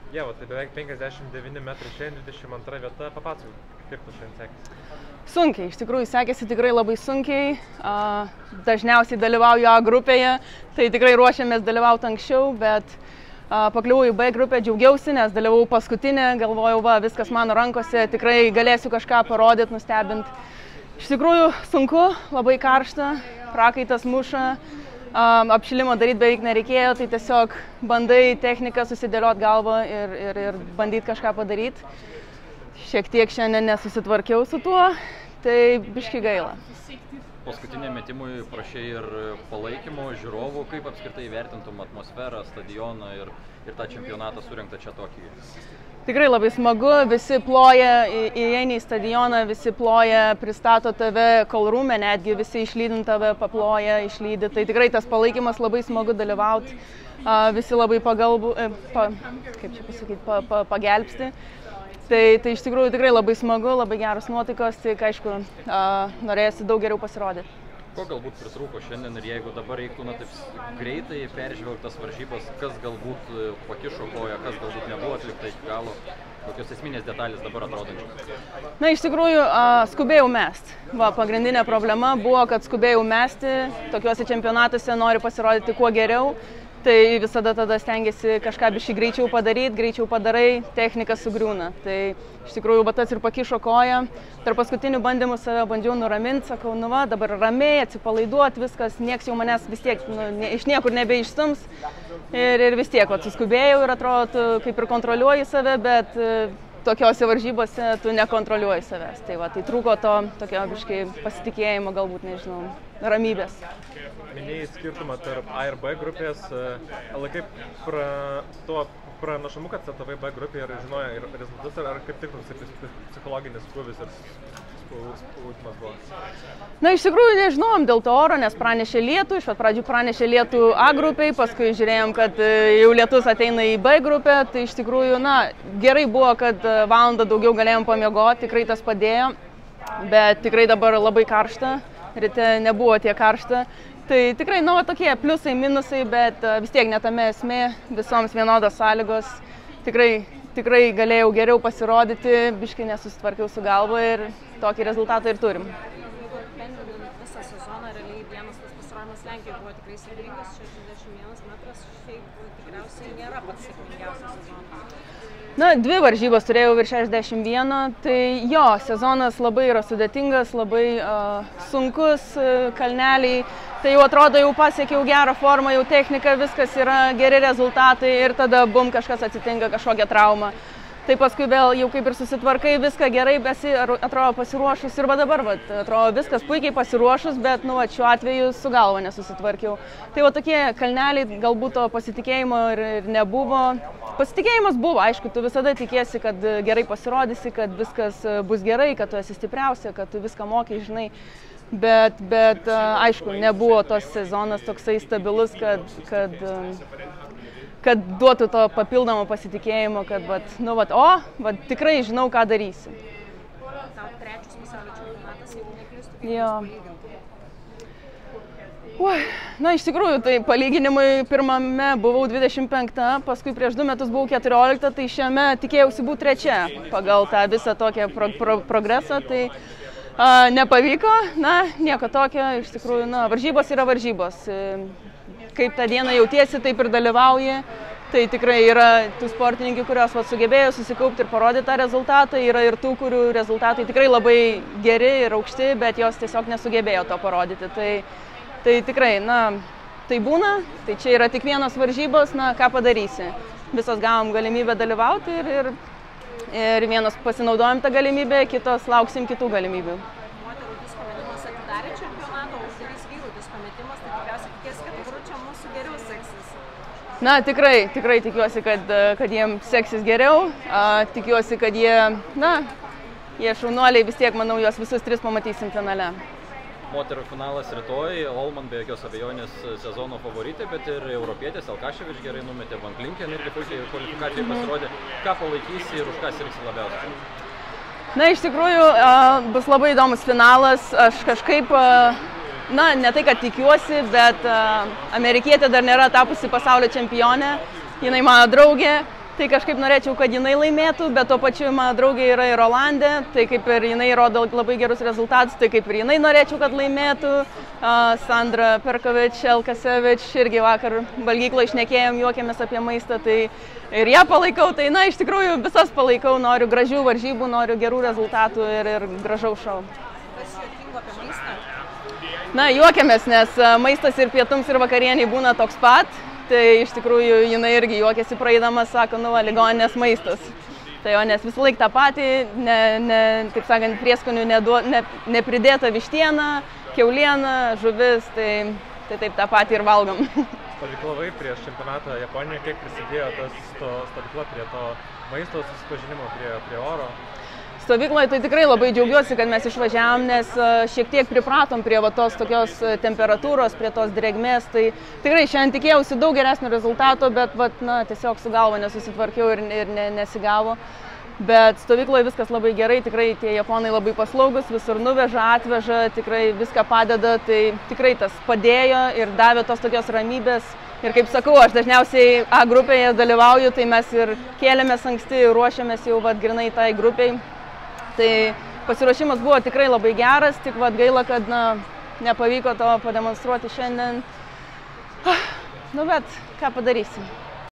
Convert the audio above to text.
Ieva, tai beveik 59 metrai šiandien, 22 vieta. Papasakok, kaip tu šiandien sekėsi? Sunkiai, iš tikrųjų sekėsi tikrai labai sunkiai. Dažniausiai dalyvauju A grupėje, tai tikrai ruošiamės dalyvauti anksčiau, bet pakliuvau į B grupę, džiaugiausi, nes dalyvau paskutinę, galvojau, va, viskas mano rankose, tikrai galėsiu kažką parodyti, nustebinti. Iš tikrųjų sunku, labai karšta, prakaitas muša. Apšilimo daryti beveik nereikėjo, tai tiesiog bandai techniką susidėlioti galvą ir bandyti kažką padaryti. Šiek tiek šiandien nesusitvarkiau su tuo, tai biški gaila. Paskutiniam metimui prašai ir palaikymo žiūrovų, kaip apskritai vertintum atmosferą, stadioną ir tą čempionatą surinktą čia Tokijoje? Tikrai labai smagu, visi ploja, įeini į stadioną, visi ploja, pristato tave callroom'e, netgi visi išlydint tave, paploja, išlydi. Tai tikrai tas palaikymas labai smagu dalyvauti, visi labai pagelbsti. Tai iš tikrųjų tikrai labai smagu, labai geros nuotaikos, tik aišku, norėjusi daug geriau pasirodyti. Ko galbūt pritrūko šiandien ir jeigu dabar reiktų taip greitai peržvelgti tas varžybas, kas galbūt pakišo koją, kas galbūt nebuvo atlikta iki galo, kokios esminės detalės dabar atrodančios? Na, iš tikrųjų, skubėjau mesti. Pagrindinė problema buvo, kad skubėjau mesti, tokiuose čempionatuose noriu pasirodyti kuo geriau. Tai visada tada stengiasi kažką biškį greičiau padaryti, greičiau padarai, technika sugriūna. Tai iš tikrųjų tas ir pakišo koją. Tarp paskutinių bandymų save bandžiau nuraminti, sakau, nu va, dabar ramiai, atsipalaiduoti, viskas, nieks jau manęs vis tiek iš niekur nebeišstums. Ir vis tiek suskubėjau ir atrodo, kaip ir kontroliuoji save, bet tokiose varžybose tu nekontroliuoji savęs. Tai trūko to tokio biškį pasitikėjimo, galbūt, nežinau, ramybės. Minėjai skirtumą tarp A ir B grupės, laikai tuo pranašumu, kad startavai B grupėje ir žinojo ir rezultatus, ar kaip tik psichologinis krūvis ir spaudimas buvo? Na, iš tikrųjų nežinojom dėl to oro, nes pranešė lietų, iš pat pradžių pranešė lietų A grupiai, paskui žiūrėjom, kad jau lietus ateina į B grupę, tai iš tikrųjų, gerai buvo, kad valandą daugiau galėjom pamiegoti, tikrai tas padėjo, bet tikrai dabar labai karšta, ryte nebuvo tiek karšta. Tai tikrai, tokie pliusai, minusai, bet vis tiek netame esmė, visoms vienodos sąlygos. Tikrai galėjau geriau pasirodyti, biškai nesusitvarkiau su galva ir tokį rezultatą ir turim. Jeigu apibendrinant visą sezoną, realiai vienas tas pasirodymas Lenkijoje buvo tikrai sėkmingas, 61 metras, šiaip tikriausiai nėra pats sėkmingiausias sezonas. Na, 2 varžybas turėjau virš 61, tai jo, sezonas labai yra sudėtingas, labai sunkus, kalneliai, tai jau atrodo, jau pasiekiau gerą formą, jau technika, viskas yra geri rezultatai ir tada bum, kažkas atsitinka, kažkokia trauma. Tai paskui vėl jau kaip ir susitvarkai, viską gerai, atrodo pasiruošus ir dabar, atrodo viskas puikiai pasiruošus, bet šiuo atveju su galva nesusitvarkiau. Tai tokie kalneliai, galbūt to pasitikėjimo ir nebuvo. Pasitikėjimas buvo, aišku, tu visada tikėsi, kad gerai pasirodysi, kad viskas bus gerai, kad tu esi stipriausia, kad tu viską mokai, žinai. Bet aišku, nebuvo tos sezonas toksai stabilus, kad duotų to papildomo pasitikėjimo, kad tikrai žinau, ką darysi. Tau trečias pasaulio čempionatas, jeigu neklystu, kaip Jo. palyginti? Na, iš tikrųjų, tai palyginimui pirmame buvau 25, paskui prieš 2 metus buvau 14, tai šiame tikėjausi būti 3 pagal tą visą tokią progresą, tai nepavyko, nieko tokio, iš tikrųjų, varžybos yra varžybos. Kaip tą dieną jautiesi, taip ir dalyvauji. Tai tikrai yra tų sportininkų, kurios sugebėjo susikaupti ir parodyti tą rezultatą. Yra ir tų, kurių rezultatai tikrai labai geri ir aukšti, bet jos tiesiog nesugebėjo to parodyti. Tai tikrai, tai būna. Tai čia yra tik vienos varžybos, ką padarysi. Visos gavom galimybę dalyvauti ir vienos pasinaudojom tą galimybę, kitos lauksim kitų galimybių. Moterų disko metimas atidarė čempionatą, uždarys vyrų disko metimas, tai tikriausiai tikėsi, kad vyručiam mūsų geriau seksis. Na, tikrai tikiuosi, kad jiems seksis geriau. Tikiuosi, kad jie šaunuoliai, vis tiek, manau, juos visus 3 pamatysim finale. Moterų finalas rytoj, Olman be jokios abejonės sezono favoritė, bet ir europietės, Alkaševič gerai numetė, Van Klinken irgi puikiai kvalifikacijai pasirodė. Ką palaikysi ir už ką sirgsi labiausiai? Na, iš tikrųjų, bus labai įdomus finalas. Aš kažkaip, ne tai, kad tikiuosi, bet amerikietė dar nėra tapusi pasaulio čempionė. Jinai mano draugė, tai kažkaip norėčiau, kad jinai laimėtų, bet tuo pačiu mano draugė yra ir Olandė, tai kaip ir jinai rodo labai gerus rezultatus, tai kaip ir jinai norėčiau, kad laimėtų. Sandra Perkovič, Elkasevič, irgi vakar valgykloje išnekėjom, juokėmės apie maistą, tai ir ją palaikau, tai na, iš tikrųjų visas palaikau, noriu gražių varžybų, noriu gerų rezultatų ir gražaus šou. Kas juokingo apie maistą? Na, juokėmės, nes maistas ir pietums ir vakarieniai būna toks pat. Tai iš tikrųjų jinai irgi juokėsi praeidamas, sako, nu va, ligoninės maistas. Tai jo, nes visą laiką tą patį, taip sakant, prieskonių nepridėta vištiena, kiauliena, žuvis, tai taip tą patį ir valgom. Stovyklavai prieš čempionatą Japonijoje, kiek prisidėjo tas stovykla prie to maisto susipažinimo, prie oro? Stovykloje tai tikrai labai džiaugiuosi, kad mes išvažiavom, nes šiek tiek pripratom prie tos tokios temperatūros, prie tos drėgmės. Tai tikrai šiandien tikėjausi daug geresnio rezultato, bet tiesiog su galva nesusitvarkiau ir nesigavo. Bet stovykloje viskas labai gerai, tikrai tie japonai labai paslaugus, visur nuveža, atveža, tikrai viską padeda. Tai tikrai tas padėjo ir davė tos tokios ramybės. Ir kaip sakau, aš dažniausiai A grupėje dalyvauju, tai mes ir kėlėmės anksti, ruošiamės jau grinai tai grupiai. Tai pasiruošimas buvo tikrai labai geras, tik gaila, kad nepavyko to pademonstruoti šiandien. Nu bet ką padarysim.